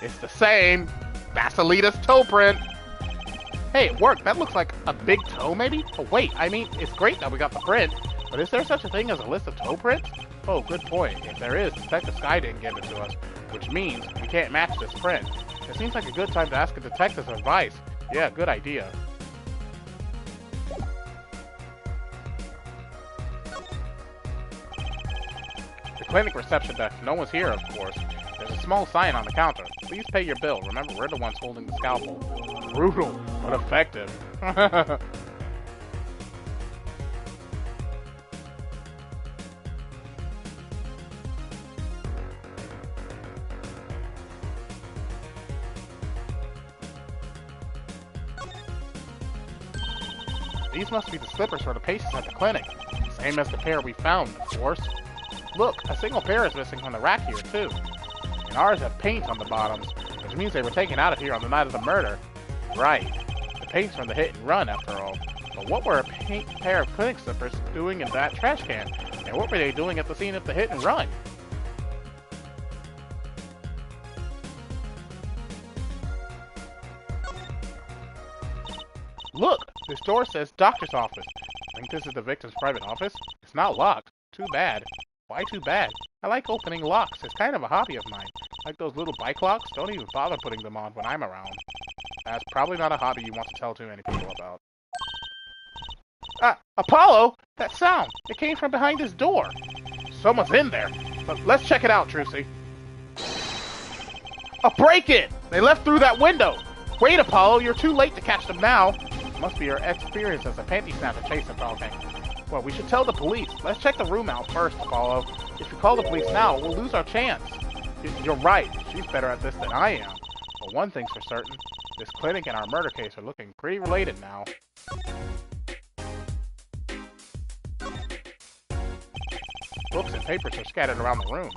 It's the same. That's Alita's toe print. Hey, it worked. That looks like a big toe, maybe? Oh, wait. I mean, it's great that we got the print, but is there such a thing as a list of toe prints? Oh, good point. If there is, Detective Sky didn't give it to us, which means we can't match this print. It seems like a good time to ask a detective's advice. Yeah, good idea. The clinic reception desk. No one's here, of course. There's a small sign on the counter. Please pay your bill. Remember, we're the ones holding the scalpel. Brutal, but effective. These must be the slippers for the patients at the clinic. Same as the pair we found, of course. Look, a single pair is missing from the rack here, too. And ours have paint on the bottoms, which means they were taken out of here on the night of the murder. Right. The paint's from the hit and run, after all. But what were a pair of clinic slippers doing in that trash can? And what were they doing at the scene of the hit and run? Look! This door says doctor's office. Think this is the victim's private office? It's not locked. Too bad. Why too bad? I like opening locks. It's kind of a hobby of mine. Like those little bike locks? Don't even bother putting them on when I'm around. That's probably not a hobby you want to tell too many people about. Ah! Apollo! That sound! It came from behind this door! Someone's in there! But let's check it out, Trucy. A break-in! They left through that window! Wait, Apollo, you're too late to catch them now! It must be your experience as a panty snapper chasing talking. Well, we should tell the police. Let's check the room out first, Apollo. If we call the police now, we'll lose our chance. You're right. She's better at this than I am. But one thing's for certain. This clinic and our murder case are looking pretty related now. Books and papers are scattered around the room.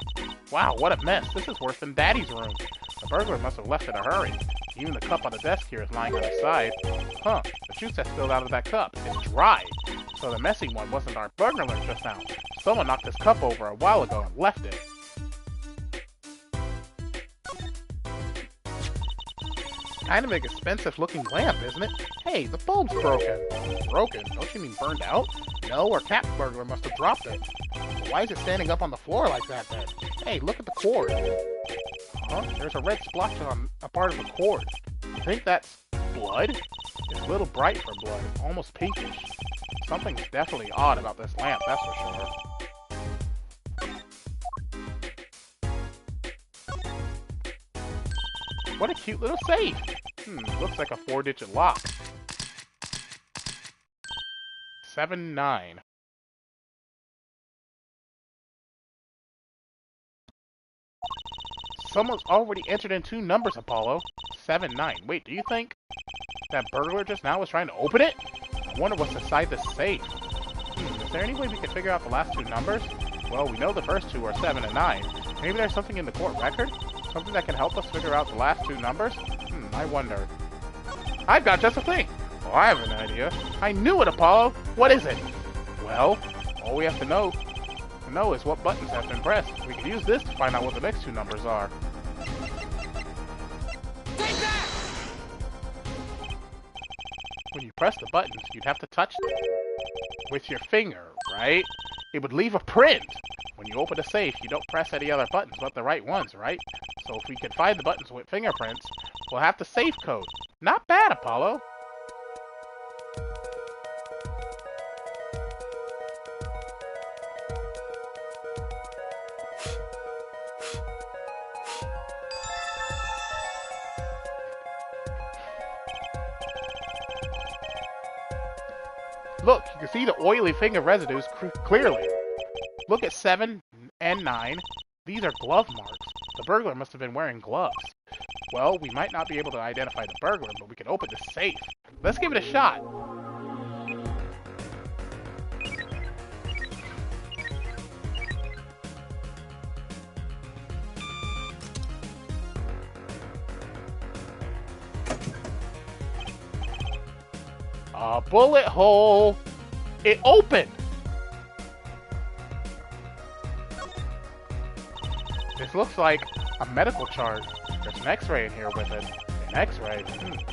Wow, what a mess. This is worse than Daddy's room. The burglar must have left in a hurry. Even the cup on the desk here is lying on its side. Huh, the juice that spilled out of that cup is dry. So the messy one wasn't our burglar just now. Someone knocked this cup over a while ago and left it. Kind of an expensive looking lamp, isn't it? Hey, the bulb's broken. Broken? Don't you mean burned out? No, our cat burglar must have dropped it. But why is it standing up on the floor like that then? Hey, look at the cord. Huh? There's a red splotch on a part of the cord. You think that's blood? It's a little bright for blood, almost pinkish. Something's definitely odd about this lamp, that's for sure. What a cute little safe! Looks like a 4-digit lock. 79. Someone's already entered in 2 numbers, Apollo. 79. Wait, do you think that burglar just now was trying to open it? I wonder what's inside the safe. Is there any way we can figure out the last 2 numbers? Well, we know the first 2 are 7 and 9. Maybe there's something in the court record? Something that can help us figure out the last 2 numbers? I wonder. I've got just a thing! Oh, I have an idea. I knew it, Apollo! What is it? Well, all we have to know is what buttons have been pressed. We can use this to find out what the next 2 numbers are. Take that! When you press the buttons, you'd have to touch them with your finger, right? It would leave a print. When you open a safe, you don't press any other buttons but the right ones, right? So if we can find the buttons with fingerprints, we'll have the safe code. Not bad, Apollo. Look, you can see the oily finger residues clearly. Look at 7 and 9. These are glove marks. The burglar must have been wearing gloves. Well, we might not be able to identify the burglar, but we can open the safe. Let's give it a shot. A bullet hole. It opened. This looks like a medical chart. There's an x-ray in here with it. An x-ray?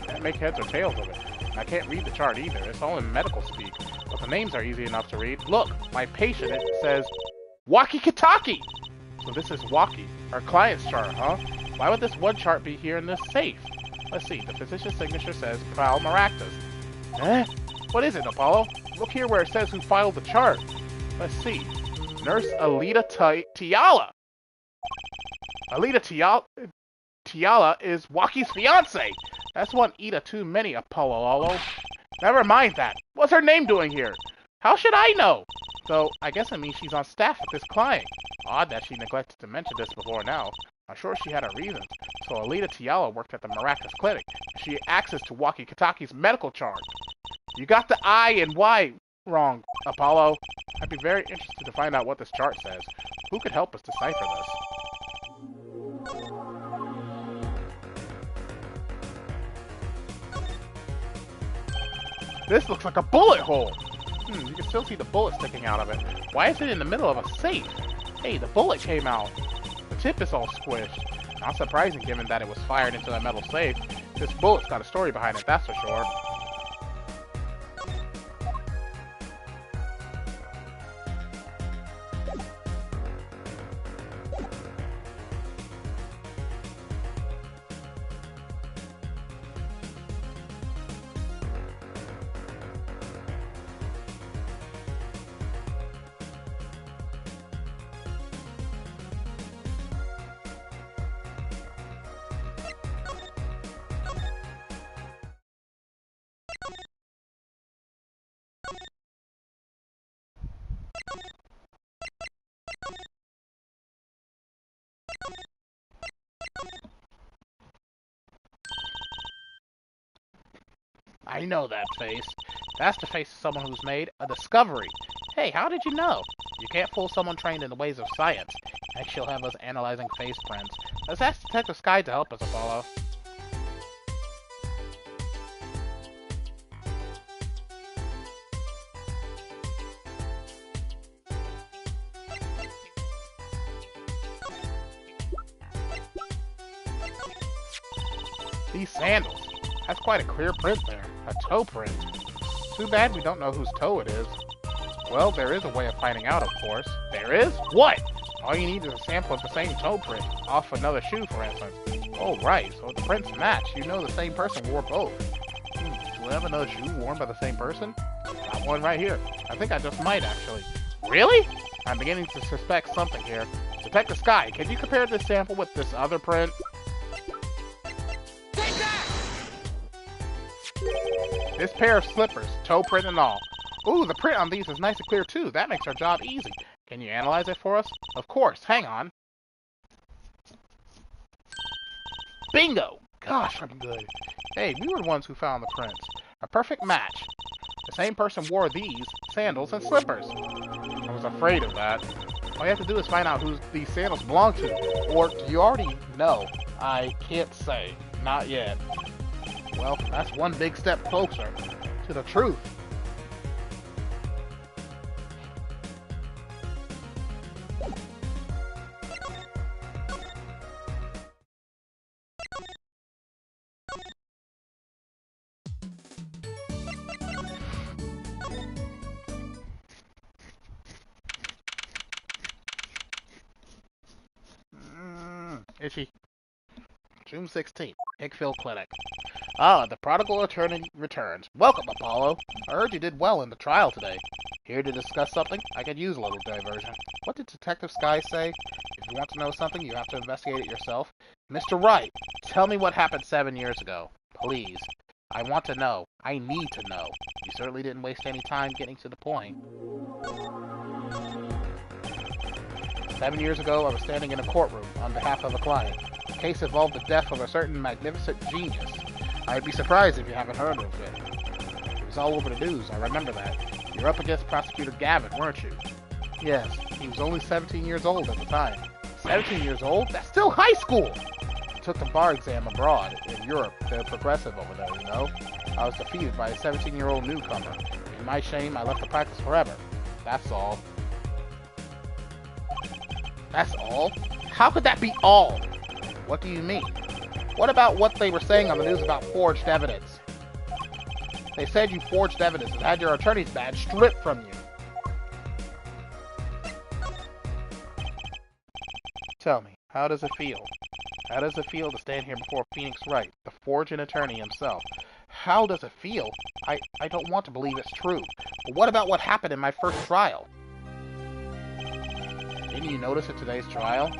Can't make heads or tails of it. And I can't read the chart either. It's all in medical speak. But the names are easy enough to read. Look, my patient, it says Waki Kitaki! So this is Waki, our client's chart, huh? Why would this one chart be here in this safe? Let's see, the physician's signature says Pral Maractus. Eh? What is it, Apollo? Look here where it says who filed the chart. Let's see. Nurse Alita Tiala. Alita Tiala is Waki's fiance. That's one Ida too many, Apollo Lolo. Never mind that. What's her name doing here? How should I know? So, I guess it means she's on staff with this client. Odd that she neglected to mention this before now. I'm sure she had her reasons. So Alita Tiala worked at the Maractus Clinic. She had access to Waki Kataki's medical chart. You got the I and Y wrong, Apollo. I'd be very interested to find out what this chart says. Who could help us decipher this? This looks like a bullet hole! You can still see the bullet sticking out of it. Why is it in the middle of a safe? Hey, the bullet came out. The tip is all squished. Not surprising given that it was fired into a metal safe. This bullet's got a story behind it, that's for sure. I know that face. That's the face of someone who's made a discovery. Hey, how did you know? You can't fool someone trained in the ways of science. Next, she'll have us analyzing face prints. Let's ask Detective Sky to help us, Apollo. These sandals. That's quite a clear print there. A toe print. Too bad we don't know whose toe it is. Well, there is a way of finding out, of course. There is? What? All you need is a sample of the same toe print, off another shoe, for instance. Oh, right, so if the prints match, you know the same person wore both. Do we have another shoe worn by the same person? Got one right here. I think I just might, actually. Really? I'm beginning to suspect something here. Detective Sky, can you compare this sample with this other print? Take that! This pair of slippers, toe print and all. Ooh, the print on these is nice and clear too. That makes our job easy. Can you analyze it for us? Of course, hang on. Bingo! Gosh, I'm good. Hey, we were the ones who found the prints. A perfect match. The same person wore these sandals and slippers. I was afraid of that. All you have to do is find out who these sandals belong to. Or do you already know? I can't say. Not yet. Well, that's one big step closer to the truth. Itchy. June 16th, Hickville Clinic. Ah, the prodigal attorney returns. Welcome, Apollo. I heard you did well in the trial today. Here to discuss something? I could use a little diversion. What did Detective Sky say? If you want to know something, you have to investigate it yourself. Mr. Wright, tell me what happened 7 years ago. Please. I want to know. I need to know. You certainly didn't waste any time getting to the point. 7 years ago, I was standing in a courtroom on behalf of a client. The case involved the death of a certain magnificent genius. I'd be surprised if you haven't heard of it. It was all over the news, I remember that. You're up against Prosecutor Gavin, weren't you? Yes, he was only 17 years old at the time. 17 years old? That's still high school! I took the bar exam abroad. In Europe, they're progressive over there, you know? I was defeated by a 17-year-old newcomer. In my shame, I left the practice forever. That's all. That's all? How could that be all? What do you mean? What about what they were saying on the news about forged evidence? They said you forged evidence and had your attorney's badge stripped from you. Tell me, how does it feel? How does it feel to stand here before Phoenix Wright, the forging attorney himself? How does it feel? I don't want to believe it's true. But what about what happened in my first trial? Didn't you notice at today's trial?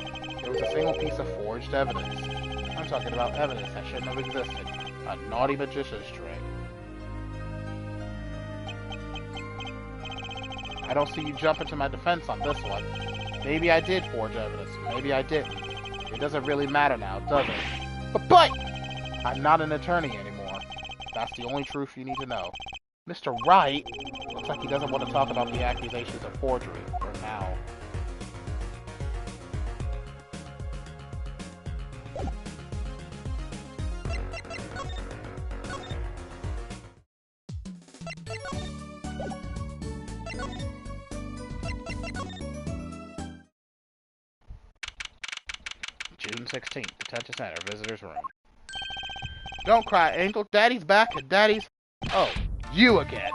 There was a single piece of forged evidence. I'm talking about evidence that shouldn't have existed. A naughty magician's trick. I don't see you jumping to my defense on this one. Maybe I did forge evidence. Maybe I didn't. It doesn't really matter now, does it? But! I'm not an attorney anymore. That's the only truth you need to know. Mr. Wright looks like he doesn't want to talk about the accusations of forgery for now. June 16th, Detention Center, Visitor's Room. Don't cry, Angel. Daddy's back, and Daddy's... Oh, you again.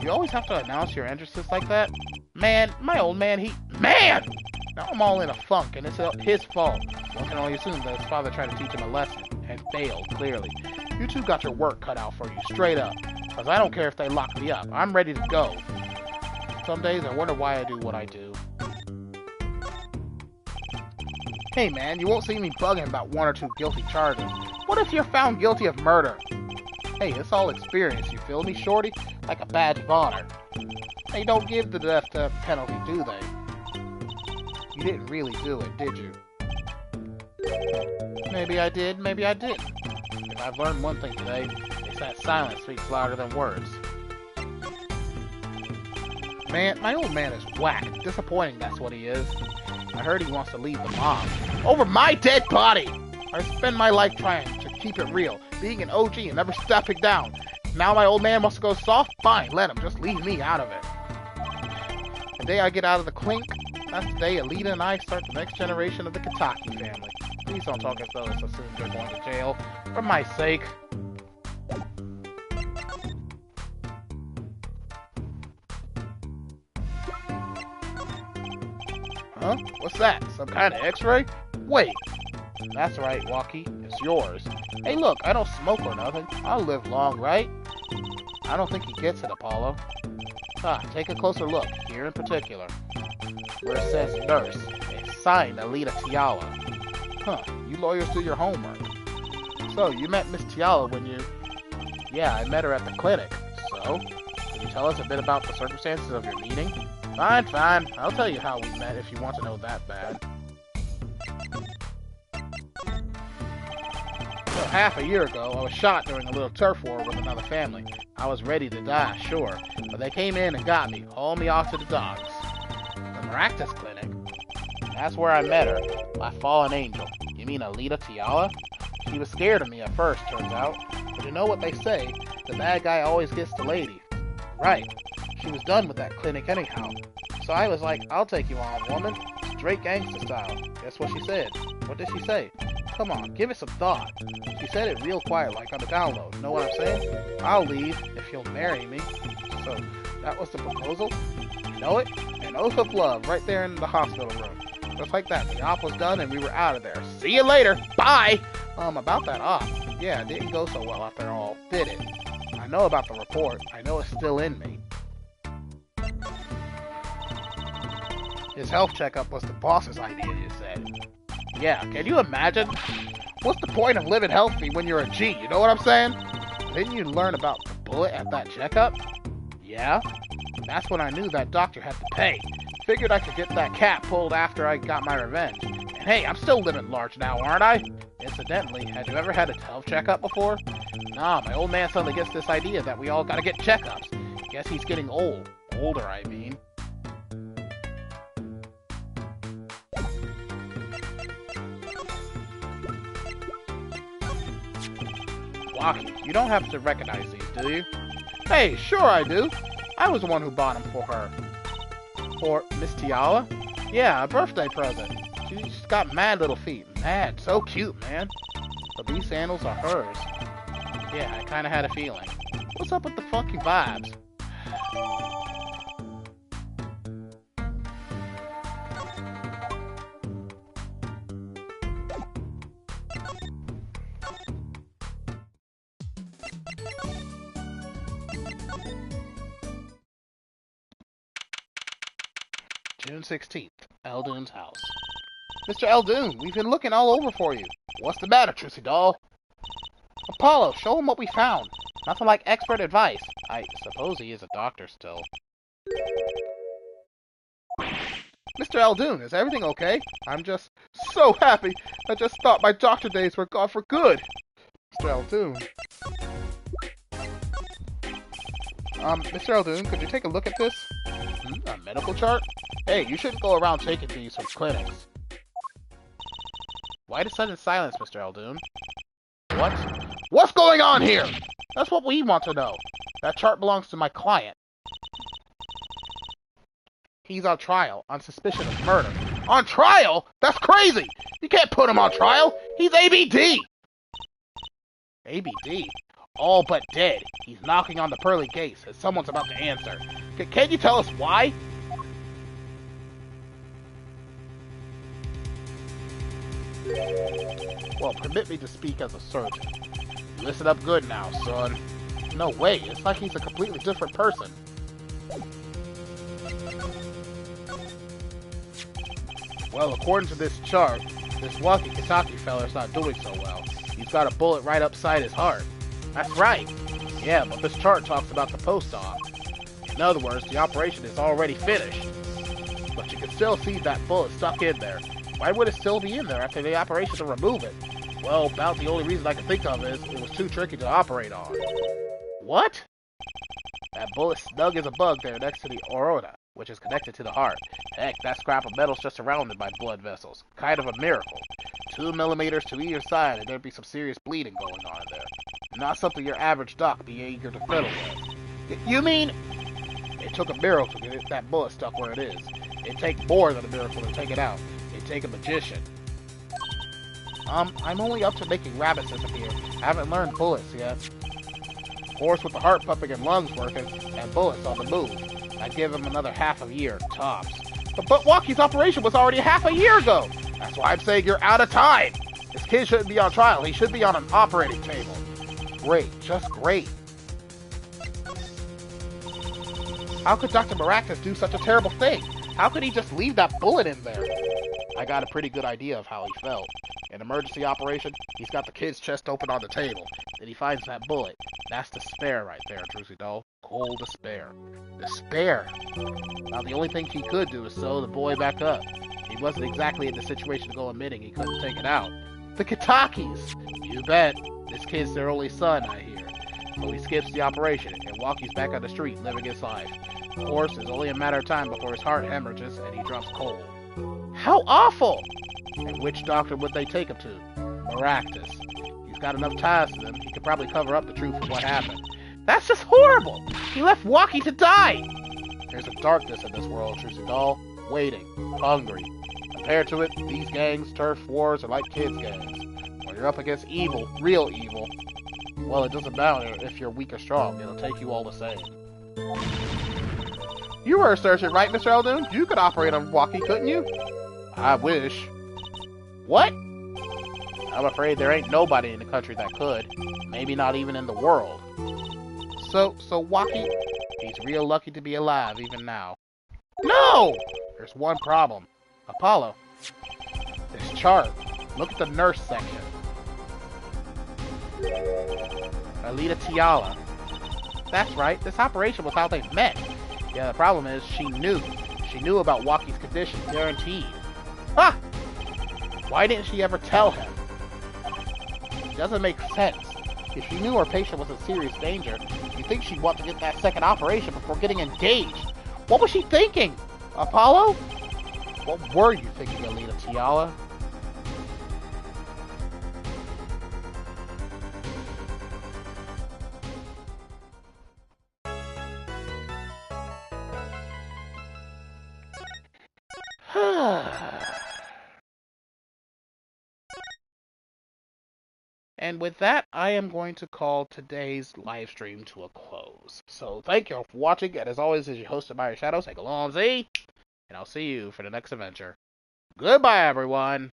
You always have to announce your entrances like that? Man, my old man, Man! Now I'm all in a funk, and it's his fault. One can only assume that his father tried to teach him a lesson, and failed, clearly. You two got your work cut out for you, straight up. Because I don't care if they lock me up. I'm ready to go. Some days I wonder why I do what I do. Hey man, you won't see me bugging about one or two guilty charges. What if you're found guilty of murder? Hey, it's all experience, you feel me, shorty? Like a badge of honor. They don't give the death penalty, do they? You didn't really do it, did you? Maybe I did, maybe I didn't. If I've learned one thing today, it's that silence speaks louder than words. Man, my old man is whack. Disappointing, that's what he is. I heard he wants to leave the mob. Over my dead body! I spend my life trying to keep it real, being an OG and never stepping down. Now my old man wants to go soft? Fine, let him. Just leave me out of it. The day I get out of the clink, that's the day Alita and I start the next generation of the Kitaki family. Please don't talk as though it's assumed you're going to jail. For my sake. Huh? What's that? Some kind of x-ray? Wait. That's right, Walkie. It's yours. Hey look, I don't smoke or nothing. I'll live long, right? I don't think he gets it, Apollo. Take a closer look, here in particular. Where it says nurse. It's signed Alita Tiala. Huh, you lawyers do your homework. So, you met Miss Tiala when you... Yeah, I met her at the clinic. So, can you tell us a bit about the circumstances of your meeting? Fine, fine. I'll tell you how we met if you want to know that bad. So, half a year ago, I was shot during a little turf war with another family. I was ready to die, sure, but they came in and got me, hauled me off to the dogs. The Maractus Clinic? That's where I met her, my fallen angel. You mean Alita Tiala? She was scared of me at first, turns out. But you know what they say, the bad guy always gets the lady. Right. She was done with that clinic anyhow. So I was like, I'll take you on, woman. Straight gangster style. Guess what she said? What did she say? Come on, give it some thought. She said it real quiet, like on the download. Know what I'm saying? I'll leave if you'll marry me. So, that was the proposal? You know it? An oath of love right there in the hospital room. Just like that, the op was done and we were out of there. See you later! Bye! About that op. Yeah, it didn't go so well after all, did it? I know about the report. I know it's still in me. His health checkup was the boss's idea, you said. Yeah, can you imagine? What's the point of living healthy when you're a G, you know what I'm saying? Didn't you learn about the bullet at that checkup? Yeah? That's when I knew that doctor had to pay. Figured I could get that cap pulled after I got my revenge. And hey, I'm still living large now, aren't I? Incidentally, had you ever had a health checkup before? Nah, my old man suddenly gets this idea that we all gotta get checkups. Guess he's getting old. Older, I mean. Walkie, you don't have to recognize these, do you? Hey, sure I do. I was the one who bought them for her. For Miss Tiala? Yeah, a birthday present. She's got mad little feet. Mad, so cute, man. But these sandals are hers. Yeah, I kinda had a feeling. What's up with the funky vibes? June 16th, Eldoon's house. Mr. Eldoon, we've been looking all over for you. What's the matter, Trissy doll? Apollo, show him what we found. Nothing like expert advice. I suppose he is a doctor still. Mr. Eldoon, is everything okay? I'm just so happy. I just thought my doctor days were gone for good. Mr. Eldoon. Mr. Eldoon, could you take a look at this? A medical chart? Hey, you shouldn't go around taking these from clinics. Why the sudden silence, Mr. Eldoon? What? What's going on here? That's what we want to know. That chart belongs to my client. He's on trial on suspicion of murder. On trial? That's crazy! You can't put him on trial! He's ABD! ABD? All but dead. He's knocking on the pearly gates and someone's about to answer. Can you tell us why? Well, permit me to speak as a surgeon. Listen up good now, son. No way, it's like he's a completely different person. Well, according to this chart, this Walkie Kitaki feller's not doing so well. He's got a bullet right upside his heart. That's right. Yeah, but this chart talks about the post-op. In other words, the operation is already finished. But you can still see that bullet stuck in there. Why would it still be in there after the operation to remove it? Well, about the only reason I can think of is it was too tricky to operate on. What? That bullet snug as a bug there next to the aorta, which is connected to the heart. Heck, that scrap of metal's just surrounded by blood vessels. Kind of a miracle. 2 millimeters to either side, and there'd be some serious bleeding going on there. Not something your average doc be eager to fiddle with. You mean? It took a miracle to get that bullet stuck where it is. It'd take more than a miracle to take it out. It'd take a magician. I'm only up to making rabbits as of here. I haven't learned bullets yet. Of course, with the heart pumping and lungs working, and bullets on the move, I'd give him another half a year, tops. But Walkie's operation was already half a year ago! That's why I'm saying you're out of time! This kid shouldn't be on trial, he should be on an operating table. Great, just great. How could Dr. Maractus do such a terrible thing? How could he just leave that bullet in there? I got a pretty good idea of how he felt. In emergency operation, he's got the kid's chest open on the table. Then he finds that bullet. That's despair right there, Druzy Doll. Cold despair. Despair? Now the only thing he could do is sew the boy back up. He wasn't exactly in the situation to go admitting he couldn't take it out. The Kitakis! You bet. This kid's their only son, I hear. So he skips the operation, and Walkie's back on the street living his life. Of course, it's only a matter of time before his heart hemorrhages and he drops cold. How awful! And which doctor would they take him to? Maractus. He's got enough ties to them, he could probably cover up the truth of what happened. That's just horrible! He left Walkie to die! There's a darkness in this world, Druzy Doll. Waiting. Hungry. Compared to it, these gangs, turf wars, are like kids' gangs. When you're up against evil, real evil, well, it doesn't matter if you're weak or strong, it'll take you all the same. You were a surgeon, right, Mr. Eldoon? You could operate on Walkie, couldn't you? I wish. What? I'm afraid there ain't nobody in the country that could. Maybe not even in the world. So Walkie, he's real lucky to be alive even now. No! There's one problem. Apollo. This chart. Look at the nurse section. Alita Tiala. That's right, this operation was how they met. Yeah, the problem is, she knew. She knew about Walkie's condition, guaranteed. Ha! Why didn't she ever tell him? It doesn't make sense. If she knew her patient was in serious danger, you'd think she'd want to get that second operation before getting engaged. What was she thinking? Apollo? What were you thinking, Alita Tiala? And with that, I am going to call today's live stream to a close. So thank you all for watching, and as always, as your host, TheAmariaShadow, say long Z, and I'll see you for the next adventure. Goodbye, everyone!